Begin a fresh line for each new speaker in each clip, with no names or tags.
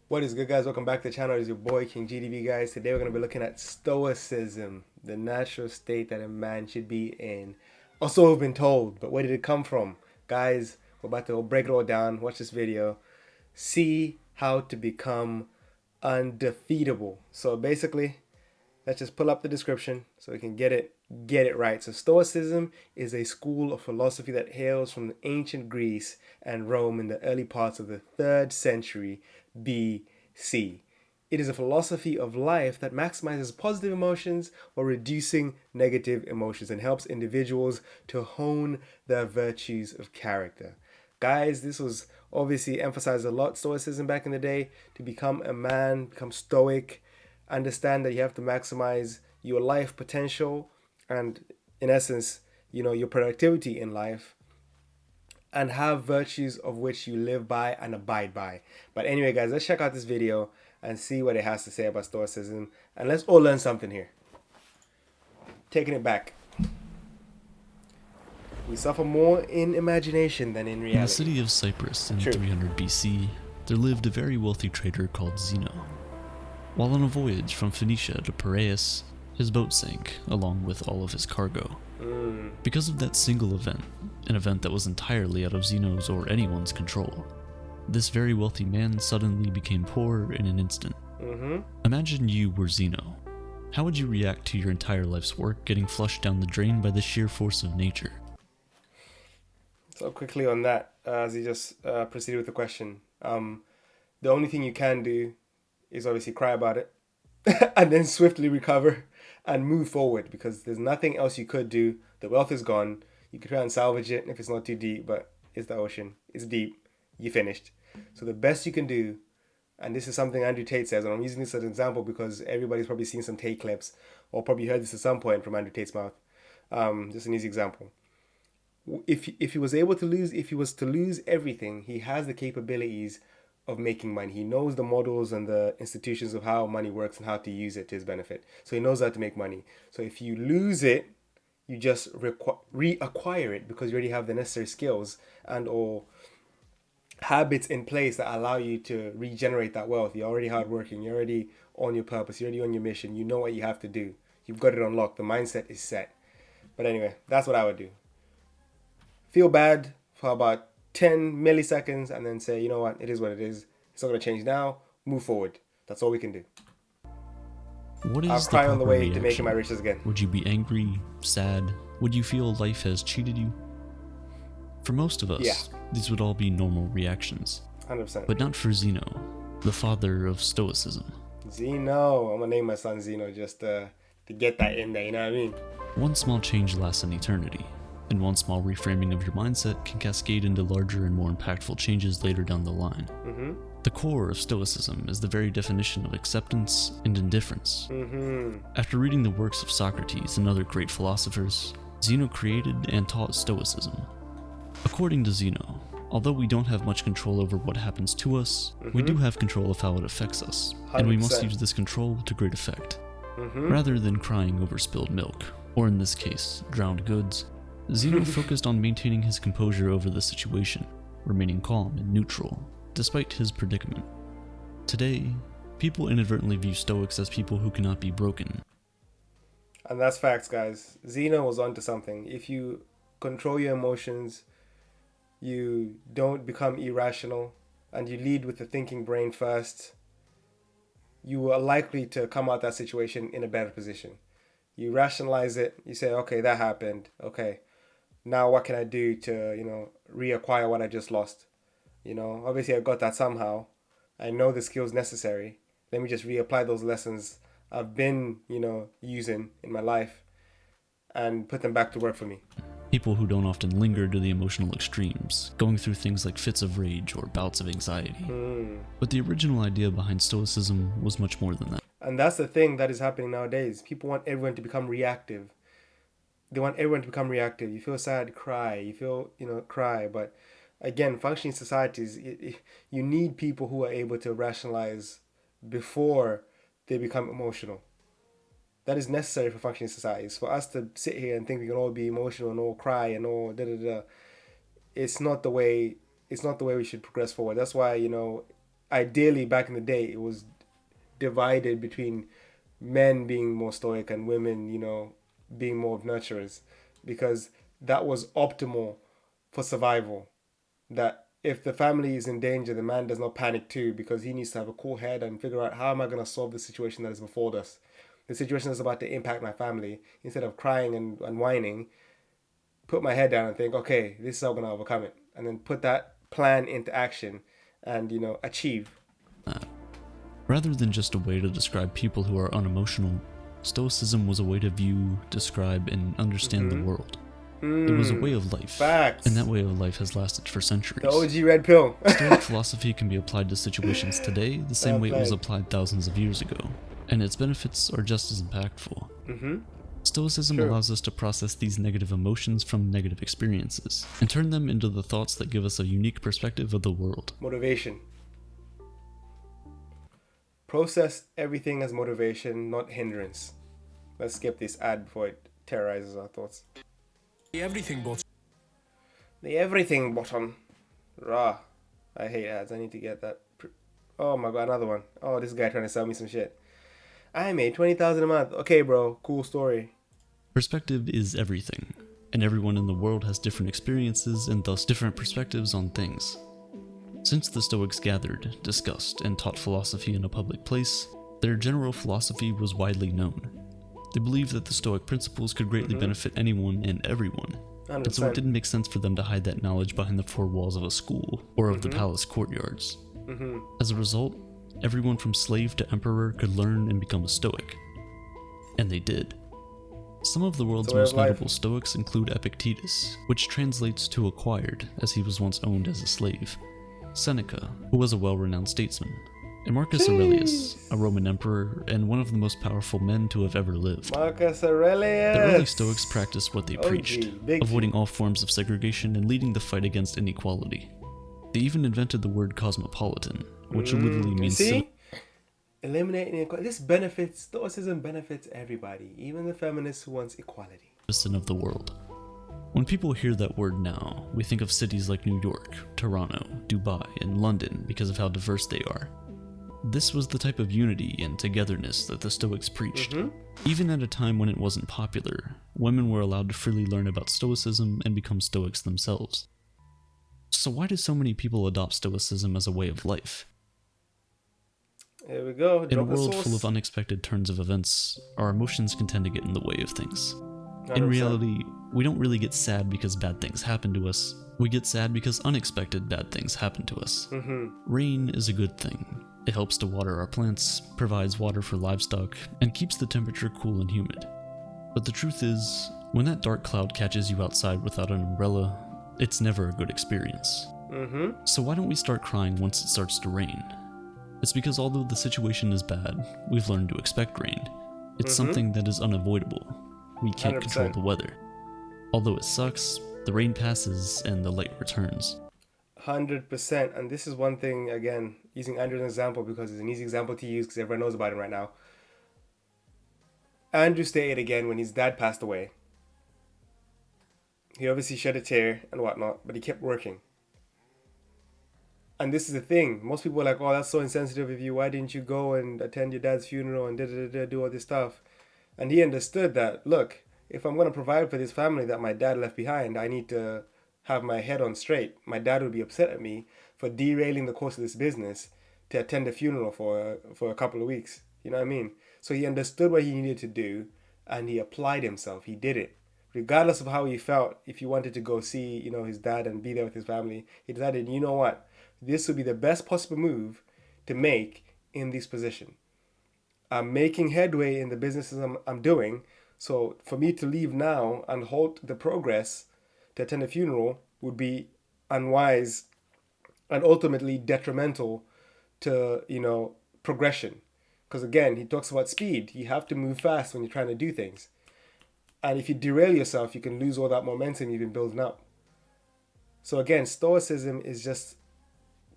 What is good, guys? Welcome back to the channel. It's your boy King GDB, guys. Today we're going to be looking at Stoicism, the natural state that a man should be in. Also, we've been told, but where did it come from? Guys, we're about to break it all down. Watch this video. See how to become undefeatable. So basically, let's just pull up the description so we can get it right. So Stoicism is a school of philosophy that hails from ancient Greece and Rome in the early parts of the 3rd century BC. It is a philosophy of life that maximizes positive emotions while reducing negative emotions and helps individuals to hone their virtues of character. Guys, this was obviously emphasized a lot, Stoicism back in the day, to become a man, become stoic, understand that you have to maximize your life potential and, in essence, your productivity in life, and have virtues of which you live by and abide by. But anyway, guys, let's check out this video and see what it has to say about Stoicism, and let's all learn something here. Taking it back. We suffer more in imagination than in reality.
In the city of Cyprus in 300 BC, there lived a very wealthy trader called Zeno. While on a voyage from Phoenicia to Piraeus, his boat sank, along with all of his cargo. Because of that single event, an event that was entirely out of Zeno's or anyone's control, this very wealthy man suddenly became poor in an instant. Imagine you were Zeno. How would you react to your entire life's work getting flushed down the drain by the sheer force of nature?
So quickly on that, as he just proceeded with the question, the only thing you can do is obviously cry about it and then swiftly recover and move forward, because there's nothing else you could do. The wealth is gone. You could try and salvage it if it's not too deep, but it's the ocean. It's deep. You finished. So the best you can do, and this is something Andrew Tate says, and I'm using this as an example because everybody's probably seen some Tate clips or probably heard this at some point from Andrew Tate's mouth. Just an easy example. If he was to lose everything, he has the capabilities of making money. He knows the models and the institutions of how money works and how to use it to his benefit. So he knows how to make money. So if you lose it, you just reacquire it because you already have the necessary skills and or habits in place that allow you to regenerate that wealth. You're already hardworking. You're already on your purpose. You're already on your mission. You know what you have to do. You've got it unlocked. The mindset is set. But anyway, that's what I would do. Feel bad for about 10 milliseconds and then say, you know what, it is what it is. It's not going to change now. Move forward. That's all we can do.
What is
I'll
the
cry on the way
reaction?
to making my riches again.
Would you be angry, sad? Would you feel life has cheated you? For most of us, these would all be normal reactions.
100%.
But not for Zeno, the father of Stoicism.
Zeno. I'm going to name my son Zeno just to get that in there, you know what I mean?
One small change lasts an eternity, and one small reframing of your mindset can cascade into larger and more impactful changes later down the line. The core of Stoicism is the very definition of acceptance and indifference. After reading the works of Socrates and other great philosophers, Zeno created and taught Stoicism. According to Zeno, although we don't have much control over what happens to us, we do have control of how it affects us, 100%. And we must use this control to great effect. Rather than crying over spilled milk, or in this case, drowned goods, Zeno focused on maintaining his composure over the situation, remaining calm and neutral, despite his predicament. Today, people inadvertently view Stoics as people who cannot be broken.
And that's facts, guys. Zeno was onto something. If you control your emotions, you don't become irrational, and you lead with the thinking brain first, you are likely to come out that situation in a better position. You rationalize it. You say, okay, that happened. Okay, now what can I do to, reacquire what I just lost? Obviously I got that somehow. I know the skills necessary. Let me just reapply those lessons I've been, using in my life and put them back to work for me.
People who don't often linger to the emotional extremes, going through things like fits of rage or bouts of anxiety. But the original idea behind Stoicism was much more than that.
And that's the thing that is happening nowadays. People want everyone to become reactive. They want everyone to become reactive. You feel sad, cry. You feel, cry. But again, functioning societies, you need people who are able to rationalize before they become emotional. That is necessary for functioning societies. For us to sit here and think we can all be emotional and all cry and all it's not the way we should progress forward. That's why, ideally back in the day it was divided between men being more stoic and women, being more of nurturers, because that was optimal for survival. That if the family is in danger, the man does not panic too, because he needs to have a cool head and figure out, how am I going to solve the situation that is before us, the situation that's about to impact my family. Instead of crying and whining, put my head down and think, okay, this is how I'm going to overcome it, and then put that plan into action and achieve.
Rather than just a way to describe people who are unemotional, Stoicism was a way to view, describe, and understand the world. It was a way of life,
Facts.
and that way of life has lasted for centuries.
The OG red pill.
Stoic philosophy can be applied to situations today the same way it was applied thousands of years ago, and its benefits are just as impactful. Stoicism allows us to process these negative emotions from negative experiences, and turn them into the thoughts that give us a unique perspective of the world.
Motivation. Process everything as motivation, not hindrance. Let's skip this ad before it terrorizes our thoughts.
The everything button.
The everything button. Rah. I hate ads. I need to get that. Oh my god, another one. Oh, this guy trying to sell me some shit. I made $20,000 a month. Okay, bro. Cool story.
Perspective is everything, and everyone in the world has different experiences and thus different perspectives on things. Since the Stoics gathered, discussed, and taught philosophy in a public place, their general philosophy was widely known. They believed that the Stoic principles could greatly benefit anyone and everyone,
100%.
and so it didn't make sense for them to hide that knowledge behind the four walls of a school or of the palace courtyards. As a result, everyone from slave to emperor could learn and become a Stoic. And they did. Some of the world's most notable Stoics include Epictetus, which translates to acquired, as he was once owned as a slave, Seneca, who was a well-renowned statesman, and Marcus Aurelius, a Roman emperor and one of the most powerful men to have ever lived.
Marcus Aurelius!
The early Stoics practiced what they preached, avoiding all forms of segregation and leading the fight against inequality. They even invented the word cosmopolitan, which literally means...
See? Eliminating inequality. Stoicism benefits everybody, even the feminists who wants equality.
...citizen of the world. When people hear that word now, we think of cities like New York, Toronto, Dubai, and London because of how diverse they are. This was the type of unity and togetherness that the Stoics preached. Even at a time when it wasn't popular, women were allowed to freely learn about Stoicism and become Stoics themselves. So why do so many people adopt Stoicism as a way of life?
Here we go.
In a world full of unexpected turns of events, our emotions can tend to get in the way of things.
100%.
In reality, we don't really get sad because bad things happen to us. We get sad because unexpected bad things happen to us. Rain is a good thing. It helps to water our plants, provides water for livestock, and keeps the temperature cool and humid. But the truth is, when that dark cloud catches you outside without an umbrella, it's never a good experience. So why don't we start crying once it starts to rain? It's because although the situation is bad, we've learned to expect rain. It's something that is unavoidable. We can't
100%.
control the weather. Although it sucks, the rain passes and the light returns.
100%. And this is one thing, again, using Andrew as an example because it's an easy example to use because everyone knows about him right now. Andrew stated again when his dad passed away. He obviously shed a tear and whatnot, but he kept working. And this is the thing. Most people are like, oh, that's so insensitive of you. Why didn't you go and attend your dad's funeral and do all this stuff? And he understood that, look, if I'm going to provide for this family that my dad left behind, I need to have my head on straight. My dad would be upset at me for derailing the course of this business to attend a funeral for a couple of weeks. You know what I mean? So he understood what he needed to do and he applied himself. He did it. Regardless of how he felt, if he wanted to go see, his dad and be there with his family, he decided, you know what? This would be the best possible move to make in this position. I'm making headway in the businesses I'm doing. So for me to leave now and halt the progress to attend a funeral would be unwise and ultimately detrimental to, progression. Because again, he talks about speed. You have to move fast when you're trying to do things. And if you derail yourself, you can lose all that momentum you've been building up. So again, Stoicism is just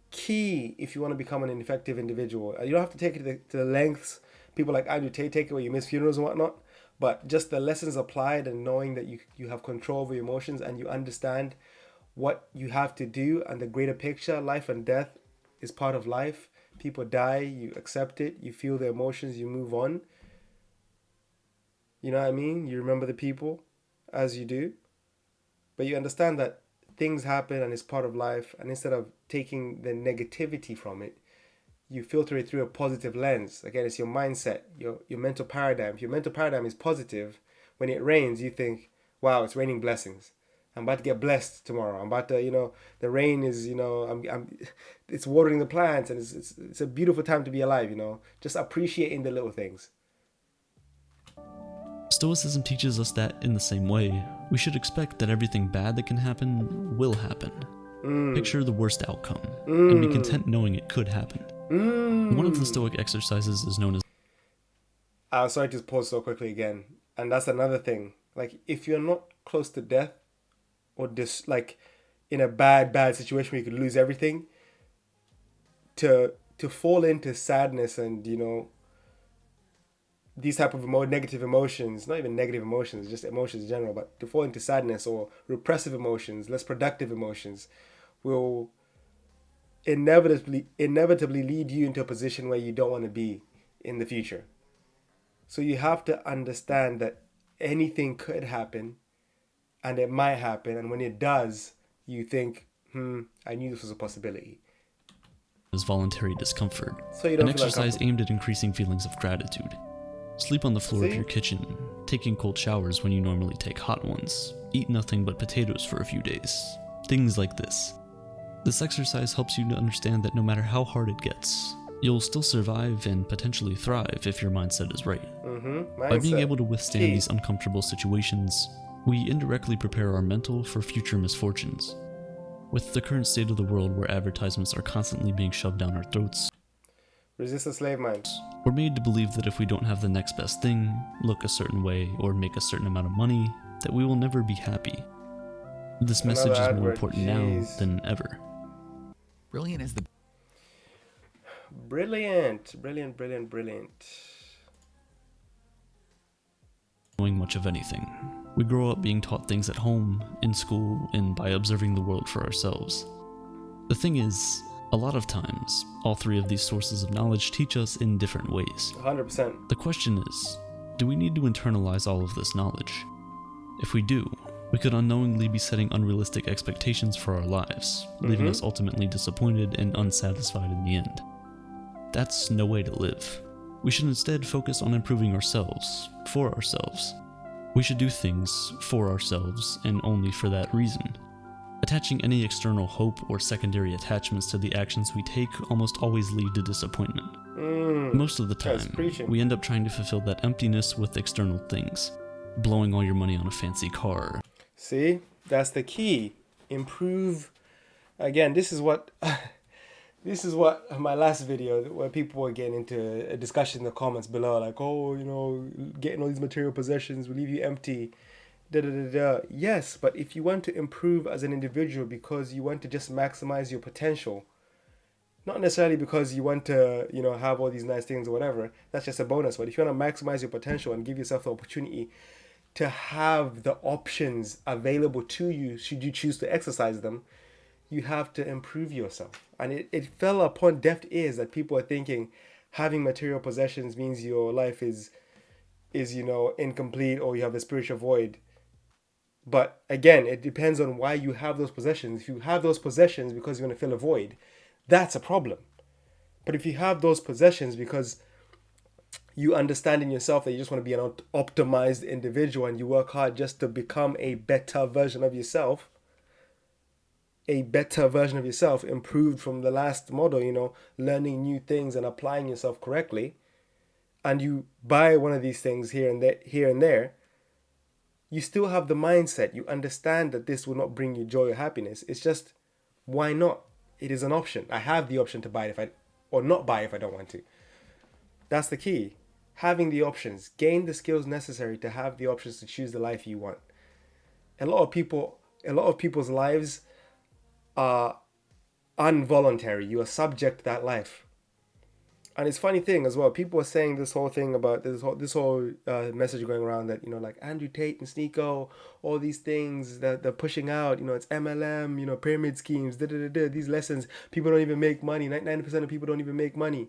key if you want to become an effective individual. You don't have to take it to the lengths people like Andrew take it where you miss funerals and whatnot, but just the lessons applied and knowing that you have control over your emotions and you understand what you have to do and the greater picture, life and death is part of life, People die, you accept it, you feel the emotions, you move on. You know what I mean? You remember the people as you do, but you understand that things happen and it's part of life. And instead of taking the negativity from it, you filter it through a positive lens. Again, it's your mindset, your mental paradigm. If your mental paradigm is positive, when it rains, you think, wow, it's raining blessings. I'm about to get blessed tomorrow. I'm about to, the rain is, it's watering the plants, and it's a beautiful time to be alive. Just appreciating the little things.
Stoicism teaches us that, in the same way, we should expect that everything bad that can happen will happen. Picture the worst outcome, and be content knowing it could happen. One of the Stoic exercises is known as...
I'm sorry to pause so quickly again. And that's another thing. Like, if you're not close to death, or in a bad situation where you could lose everything, to fall into sadness and, these type of negative emotions, not even negative emotions, just emotions in general, but to fall into sadness or repressive emotions, less productive emotions, will inevitably lead you into a position where you don't want to be in the future. So you have to understand that anything could happen, and it might happen, and when it does, you think, I knew this was a possibility.
Is voluntary discomfort,
So you don't
an
feel
exercise aimed at increasing feelings of gratitude. Sleep on the floor of your kitchen, taking cold showers when you normally take hot ones, eat nothing but potatoes for a few days, things like this. This exercise helps you to understand that no matter how hard it gets, you'll still survive and potentially thrive if your mindset is right. By being able to withstand these uncomfortable situations, we indirectly prepare our mental for future misfortunes. With the current state of the world where advertisements are constantly being shoved down our throats,
resist the slave mind.
We're made to believe that if we don't have the next best thing, look a certain way, or make a certain amount of money, that we will never be happy. This message is more important now than ever.
Brilliant is the...
Brilliant.
Knowing much of anything. We grow up being taught things at home, in school, and by observing the world for ourselves. The thing is, a lot of times, all three of these sources of knowledge teach us in different ways.
100%.
The question is, do we need to internalize all of this knowledge? If we do, we could unknowingly be setting unrealistic expectations for our lives, leaving us ultimately disappointed and unsatisfied in the end. That's no way to live. We should instead focus on improving ourselves, for ourselves. We should do things for ourselves and only for that reason. Attaching any external hope or secondary attachments to the actions we take almost always lead to disappointment. Most of the time, we end up trying to fulfill that emptiness with external things, blowing all your money on a fancy car.
See, that's the key. Improve. Again, this is what my last video, where people were getting into a discussion in the comments below, like, oh, getting all these material possessions will leave you empty. Yes, but if you want to improve as an individual because you want to just maximize your potential, not necessarily because you want to, have all these nice things or whatever, that's just a bonus. But if you want to maximize your potential and give yourself the opportunity to have the options available to you, should you choose to exercise them, you have to improve yourself. And it fell upon deaf ears that people are thinking having material possessions means your life is incomplete, or you have a spiritual void. But again, it depends on why you have those possessions. If you have those possessions because you want to fill a void, that's a problem. But if you have those possessions because you understand in yourself that you just want to be an optimized individual and you work hard just to become a better version of yourself, improved from the last model, learning new things and applying yourself correctly, and you buy one of these things here and there, you still have the mindset. You understand that this will not bring you joy or happiness. It's just, why not? It is an option. I have the option to buy it or not buy it if I don't want to. That's the key. Having the options. Gain the skills necessary to have the options to choose the life you want. A lot of people's lives are involuntary. You are subject to that life. And it's funny thing as well. People are saying this whole thing about this whole message going around that, like Andrew Tate and Sneeko, all these things that they're pushing out. It's MLM, pyramid schemes, these lessons. People don't even make money. 99% of people don't even make money.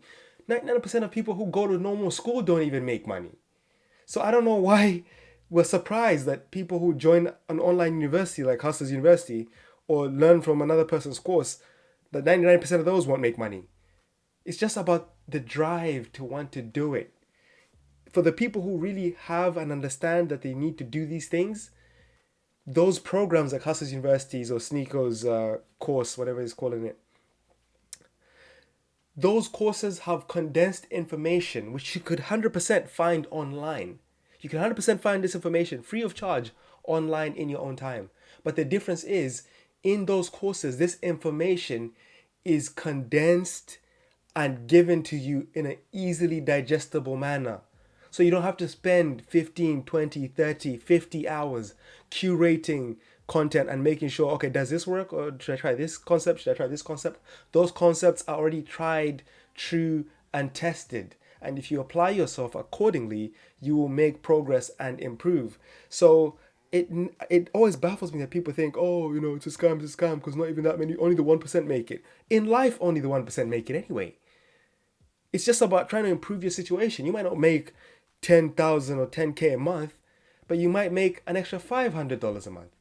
99% of people who go to normal school don't even make money. So I don't know why we're surprised that people who join an online university like Hustlers University or learn from another person's course, that 99% of those won't make money. It's just about the drive to want to do it. For the people who really have and understand that they need to do these things, those programs like Hustlers Universities or Sneeko's course, whatever he's calling it, those courses have condensed information which you could 100% find online. You can 100% find this information free of charge online in your own time. But the difference is, in those courses, this information is condensed and given to you in an easily digestible manner. So you don't have to spend 15, 20, 30, 50 hours curating content and making sure, okay, does this work? Or should I try this concept? Should I try this concept? Those concepts are already tried, true, and tested. And if you apply yourself accordingly, you will make progress and improve. So it always baffles me that people think, oh, it's a scam, because not even that many, only the 1% make it. In life, only the 1% make it anyway. It's just about trying to improve your situation. You might not make 10,000 or 10K a month, but you might make an extra $500 a month,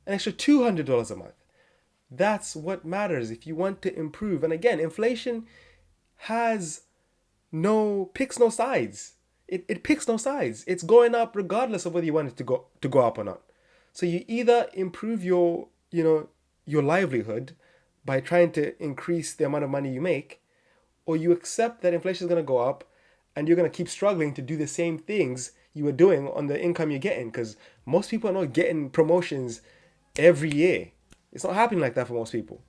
an extra $200 a month. That's what matters if you want to improve. And again, inflation picks no sides. It picks no sides. It's going up regardless of whether you want it to go up or not. So you either improve your livelihood by trying to increase the amount of money you make, or you accept that inflation is going to go up and you're going to keep struggling to do the same things you were doing on the income you're getting, because most people are not getting promotions every year. It's not happening like that for most people.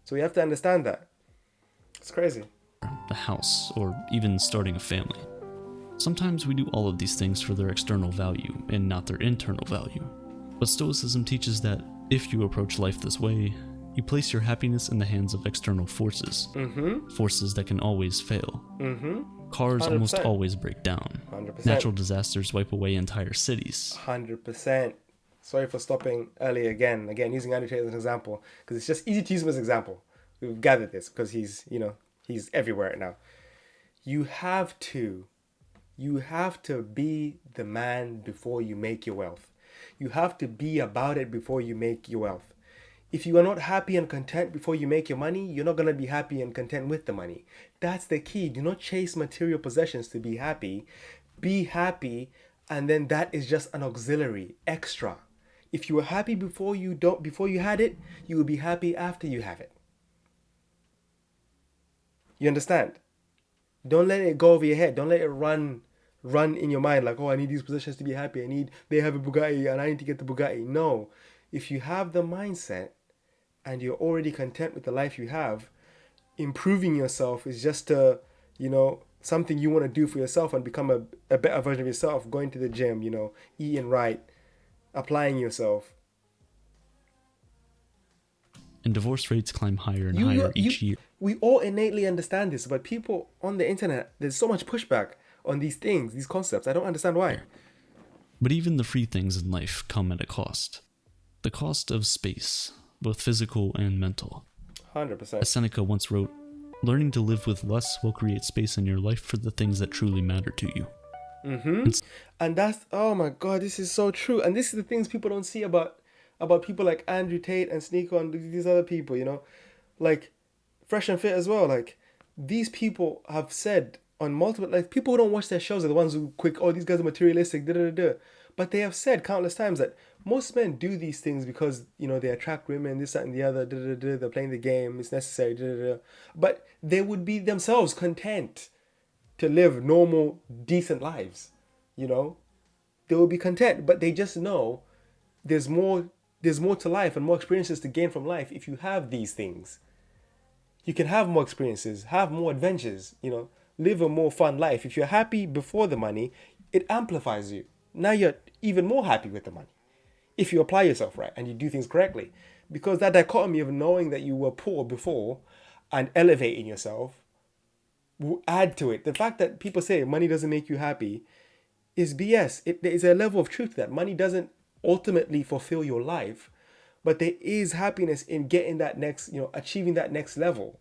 So you have to understand that. It's crazy.
A house, or even starting a family. Sometimes we do all of these things for their external value and not their internal value. But Stoicism teaches that if you approach life this way, you place your happiness in the hands of external forces. Forces that can always fail. Cars
100%.
almost always break down.
100%.
Natural disasters wipe away entire cities.
100%. Sorry for stopping early again using Andrew Tate as an example, because it's just easy to use him as an example. We've gathered this because he's everywhere right now. You have to be the man before you make your wealth. You have to be about it before you make your wealth. If you are not happy and content before you make your money, you're not going to be happy and content with the money. That's the key. Do not chase material possessions to be happy. Be happy, and then that is just an auxiliary, extra. If you were happy before you had it, you will be happy after you have it. You understand? Don't let it go over your head. Don't let it run in your mind like, oh, I need these possessions to be happy. They have a Bugatti and I need to get the Bugatti. No. If you have the mindset and you're already content with the life you have, improving yourself is just something you want to do for yourself and become a better version of yourself. Going to the gym, eating right, applying yourself.
And divorce rates climb higher and higher each year.
We all innately understand this, but people on the internet, there's so much pushback on these things, these concepts. I don't understand why.
But even the free things in life come at a cost. The cost of space, both physical and mental.
100%.
As Seneca once wrote, learning to live with less will create space in your life for the things that truly matter to you.
And that's, oh my God, this is so true. And this is the things people don't see about people like Andrew Tate and Sneeko and these other people, like Fresh and Fit as well. Like, these people have said on multiple, like, people who don't watch their shows are the ones who these guys are materialistic, But they have said countless times that most men do these things because, they attract women, this, that, and the other, they're playing the game, it's necessary, But they would be themselves content to live normal, decent lives, They will be content, but they just know there's more to life and more experiences to gain from life if you have these things. You can have more experiences, have more adventures, live a more fun life. If you're happy before the money, it amplifies you. Now you're even more happy with the money. If you apply yourself right and you do things correctly. Because that dichotomy of knowing that you were poor before and elevating yourself will add to it. The fact that people say money doesn't make you happy is BS. There is a level of truth to that. Money doesn't ultimately fulfill your life, but there is happiness in getting that next, achieving that next level.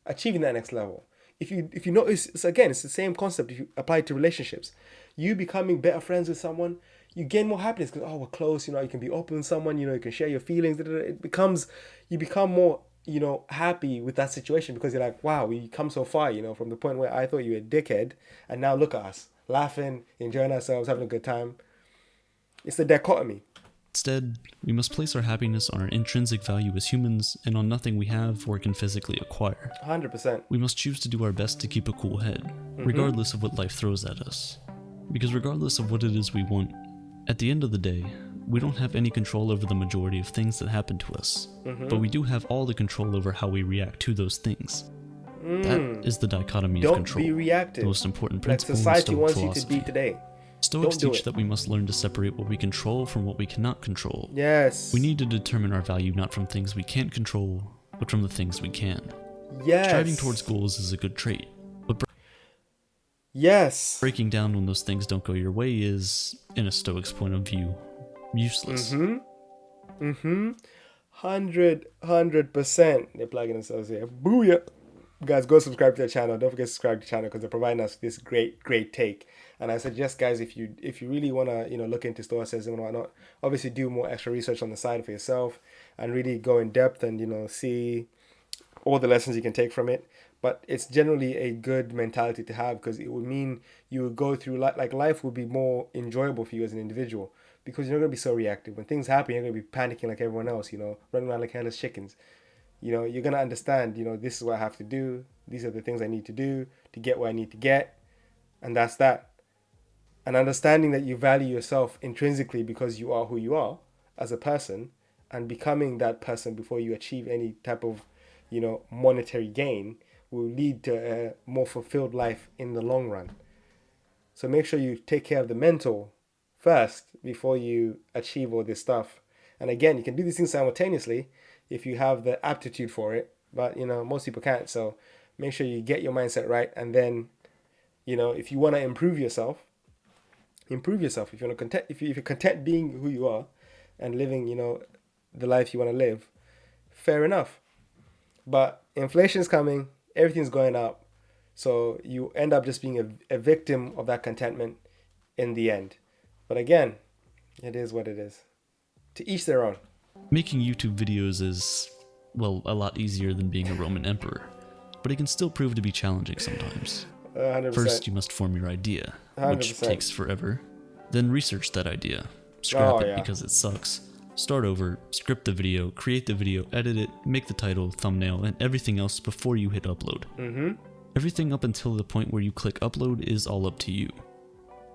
Achieving that next level. If you notice, it's the same concept if you apply it to relationships. You becoming better friends with someone, you gain more happiness because, we're close, you can be open with someone, you can share your feelings. You become more, happy with that situation because you're like, wow, we come so far, from the point where I thought you were a dickhead, and now look at us, laughing, enjoying ourselves, having a good time. It's the dichotomy.
Instead, we must place our happiness on our intrinsic value as humans and on nothing we have or can physically acquire.
100%.
We must choose to do our best to keep a cool head, regardless of what life throws at us. Because regardless of what it is we want, at the end of the day, we don't have any control over the majority of things that happen to us, but we do have all the control over how we react to those things. That is the dichotomy of control.
Don't be reactive.
The most important
like
principle
society
in Stoic
wants
philosophy.
you to be today.
Stoics teach that we must learn to separate what we control from what we cannot control.
Yes.
We need to determine our value not from things we can't control, but from the things we can.
Yes.
Striving towards goals is a good trait, but
yes.
breaking down when those things don't go your way is, in a Stoic's point of view, useless.
100%. They're plugging themselves here. Booyah. Guys, go subscribe to the channel. Don't forget to subscribe to the channel because they're providing us this great take. And I suggest, guys, if you really want to look into Stoicism and whatnot, obviously do more extra research on the side for yourself and really go in depth and see all the lessons you can take from it. But it's generally a good mentality to have because it would mean you would go through like life would be more enjoyable for you as an individual because you're not going to be so reactive. When things happen, you're going to be panicking like everyone else, running around like headless chickens. You're going to understand, this is what I have to do. These are the things I need to do to get what I need to get. And that's that. And understanding that you value yourself intrinsically because you are who you are as a person and becoming that person before you achieve any type of, monetary gain will lead to a more fulfilled life in the long run. So make sure you take care of the mental first before you achieve all this stuff. And again, you can do these things simultaneously if you have the aptitude for it, but most people can't. So make sure you get your mindset right, and then if you want to improve yourself. If you're content, if you're content being who you are and living the life you want to live, fair enough. But inflation's coming, everything's going up, so you end up just being a victim of that contentment in the end. But again, it is what it is. To each their own.
Making YouTube videos is, well, a lot easier than being a Roman emperor, but it can still prove to be challenging sometimes.
100%.
First, you must form your idea, which
100%.
takes forever. Then research that idea. Scrap it
yeah.
because it sucks. Start over, script the video, create the video, edit it, make the title, thumbnail, and everything else before you hit upload. Everything up until the point where you click upload is all up to you.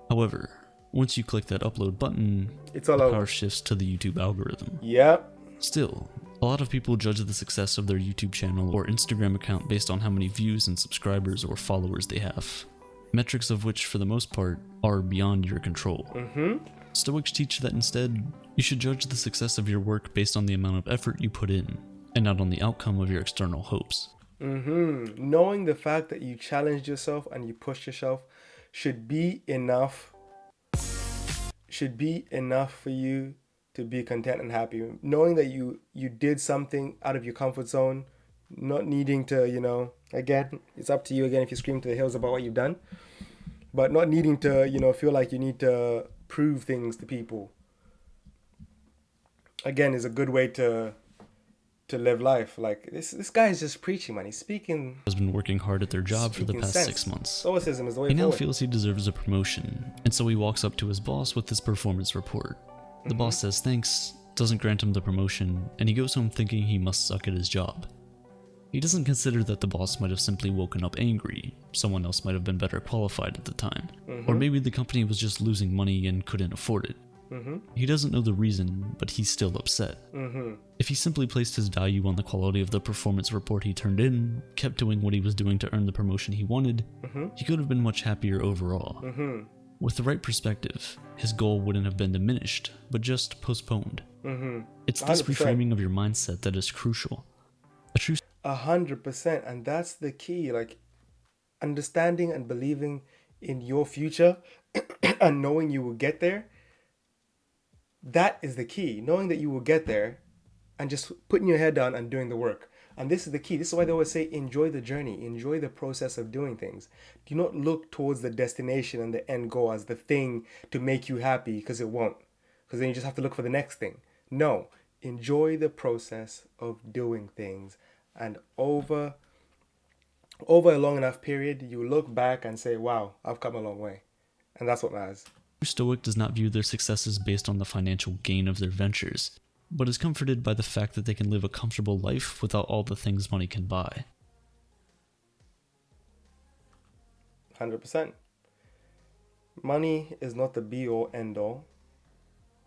However, once you click that upload button,
It's all
the
over.
power shifts to the YouTube algorithm.
Yep.
Still, a lot of people judge the success of their YouTube channel or Instagram account based on how many views and subscribers or followers they have, metrics of which, for the most part, are beyond your control. Stoics teach that instead, you should judge the success of your work based on the amount of effort you put in, and not on the outcome of your external hopes.
Knowing the fact that you challenged yourself and you pushed yourself should be enough for you to be content and happy. Knowing that you did something out of your comfort zone, not needing to, again, it's up to you again if you scream to the hills about what you've done, but not needing to, feel like you need to prove things to people. Again, is a good way to live life. Like this guy is just preaching, man. He's speaking.
Has been working hard at their job for the
Speaking
past
sense.
6 months.
Stoicism is the way
He now
forward.
feels he deserves a promotion, and so he walks up to his boss with his performance report. The boss says thanks, doesn't grant him the promotion, and he goes home thinking he must suck at his job. He doesn't consider that the boss might have simply woken up angry, someone else might have been better qualified at the time, or maybe the company was just losing money and couldn't afford it. He doesn't know the reason, but he's still upset. If he simply placed his value on the quality of the performance report he turned in, kept doing what he was doing to earn the promotion he wanted, he could have been much happier overall. With the right perspective, his goal wouldn't have been diminished, but just postponed. It's this
100%.
reframing of your mindset that is crucial. A true
100%, and that's the key. Like, understanding and believing in your future and knowing you will get there, that is the key. Knowing that you will get there and just putting your head down and doing the work. And this is the key. This is why they always say, enjoy the journey, enjoy the process of doing things. Do not look towards the destination and the end goal as the thing to make you happy, because it won't. Because then you just have to look for the next thing. No, enjoy the process of doing things. And over a long enough period, you look back and say, wow, I've come a long way. And that's what matters.
Stoic does not view their successes based on the financial gain of their ventures, but is comforted by the fact that they can live a comfortable life without all the things money can buy.
100%. Money is not the be-all, end-all.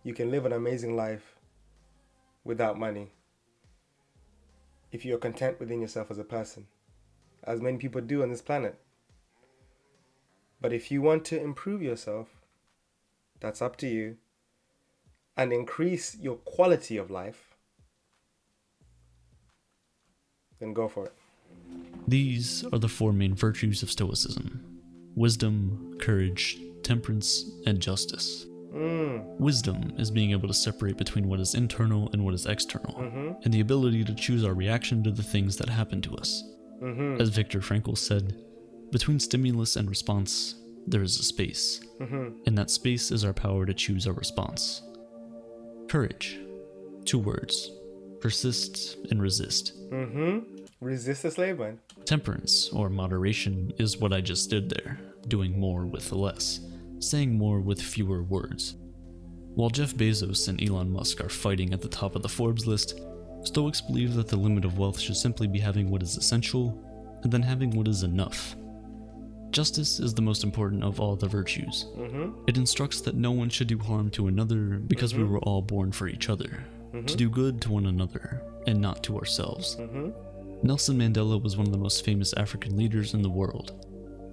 You can live an amazing life without money if you're content within yourself as a person, as many people do on this planet. But if you want to improve yourself, that's up to you, and increase your quality of life, then go for it.
These are the four main virtues of Stoicism: wisdom, courage, temperance, and justice. Wisdom is being able to separate between what is internal and what is external, and the ability to choose our reaction to the things that happen to us. As Viktor Frankl said, between stimulus and response, there is a space, and that space is our power to choose our response. Courage. 2 words. Persist and resist.
Resist the slave man.
Temperance, or moderation, is what I just did there, doing more with less, saying more with fewer words. While Jeff Bezos and Elon Musk are fighting at the top of the Forbes list, Stoics believe that the limit of wealth should simply be having what is essential, and then having what is enough. Justice is the most important of all the virtues. It instructs that no one should do harm to another because we were all born for each other, to do good to one another, and not to ourselves. Nelson Mandela was one of the most famous African leaders in the world.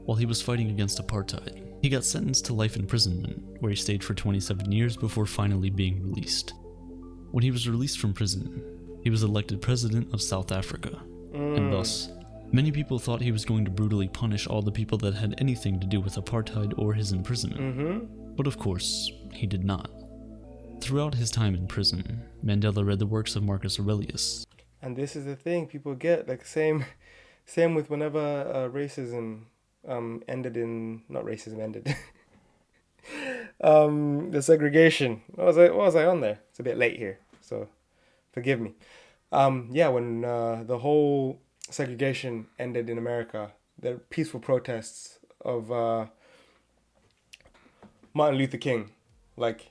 While he was fighting against apartheid, he got sentenced to life imprisonment, where he stayed for 27 years before finally being released. When he was released from prison, he was elected president of South Africa, and thus, many people thought he was going to brutally punish all the people that had anything to do with apartheid or his imprisonment. But of course, he did not. Throughout his time in prison, Mandela read the works of Marcus Aurelius.
And this is the thing people get, like same with whenever racism ended in, not racism ended, the segregation. What was I on there? It's a bit late here, so forgive me. When the whole segregation ended in America, the peaceful protests of Martin Luther King, like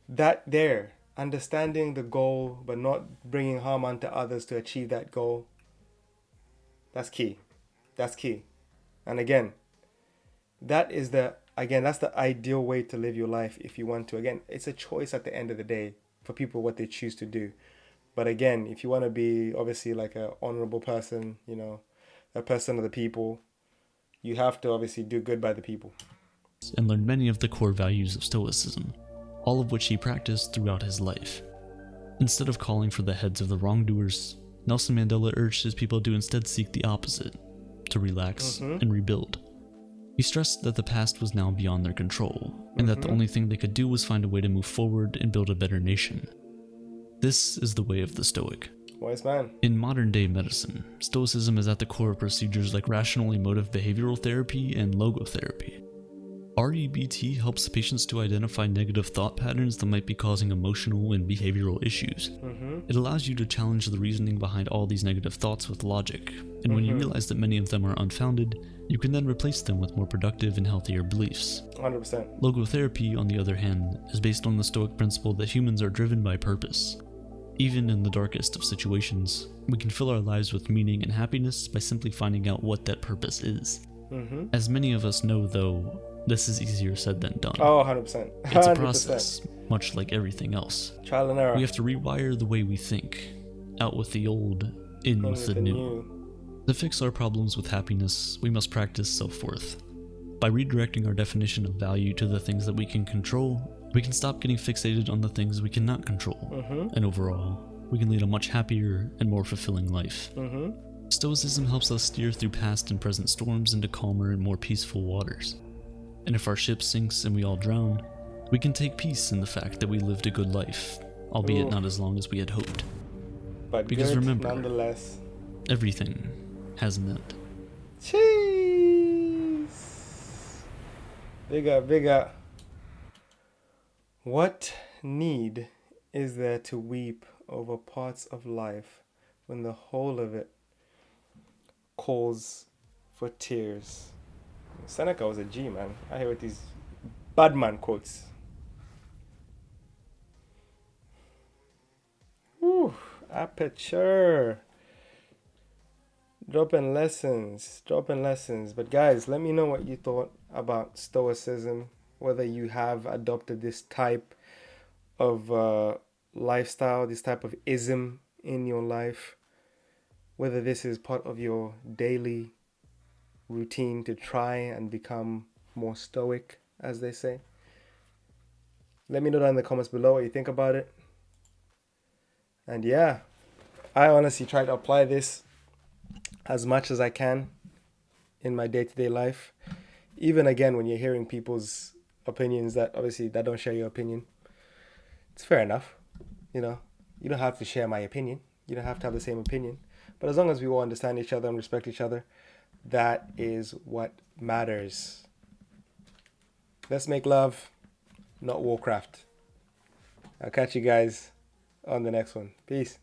that there, understanding the goal but not bringing harm onto others to achieve that goal, that's key. And again, that's the ideal way to live your life if you want to. Again, it's a choice at the end of the day for people what they choose to do. But again, if you want to be obviously like an honorable person, a person of the people, you have to obviously do good by the people.
And learned many of the core values of Stoicism, all of which he practiced throughout his life. Instead of calling for the heads of the wrongdoers, Nelson Mandela urged his people to instead seek the opposite, to relax and rebuild. He stressed that the past was now beyond their control, and that the only thing they could do was find a way to move forward and build a better nation. This is the way of the Stoic.
Wise man.
In modern-day medicine, Stoicism is at the core of procedures like rational emotive behavioral therapy and logotherapy. REBT helps patients to identify negative thought patterns that might be causing emotional and behavioral issues. It allows you to challenge the reasoning behind all these negative thoughts with logic, and when you realize that many of them are unfounded, you can then replace them with more productive and healthier beliefs.
100%.
Logotherapy, on the other hand, is based on the Stoic principle that humans are driven by purpose. Even in the darkest of situations, we can fill our lives with meaning and happiness by simply finding out what that purpose is. As many of us know, though, this is easier said than done.
Oh, 100%. 100%.
It's a process, much like everything else.
Trial and error.
We have to rewire the way we think. Out with the old, in with the new. To fix our problems with happiness, we must practice self-worth. By redirecting our definition of value to the things that we can control, we can stop getting fixated on the things we cannot control. And overall, we can lead a much happier and more fulfilling life. Stoicism helps us steer through past and present storms into calmer and more peaceful waters. And if our ship sinks and we all drown, we can take peace in the fact that we lived a good life, albeit
Ooh.
not as long as we had hoped.
But
Because
good
remember,
nonetheless.
everything has an end.
Cheese. Big up, big up. What need is there to weep over parts of life when the whole of it calls for tears? Seneca was a G, man. I hear with these bad man quotes. Whew, aperture. Dropping lessons. But guys, let me know what you thought about Stoicism, whether you have adopted this type of lifestyle, this type of ism in your life, whether this is part of your daily routine to try and become more stoic, as they say. Let me know down in the comments below what you think about it. And yeah, I honestly try to apply this as much as I can in my day-to-day life. Even again, when you're hearing people's opinions that obviously that don't share your opinion, it's fair enough. You know, you don't have to share my opinion. You don't have to have the same opinion. But as long as we all understand each other and respect each other, that is what matters. Let's make love, not Warcraft. I'll catch you guys on the next one. Peace.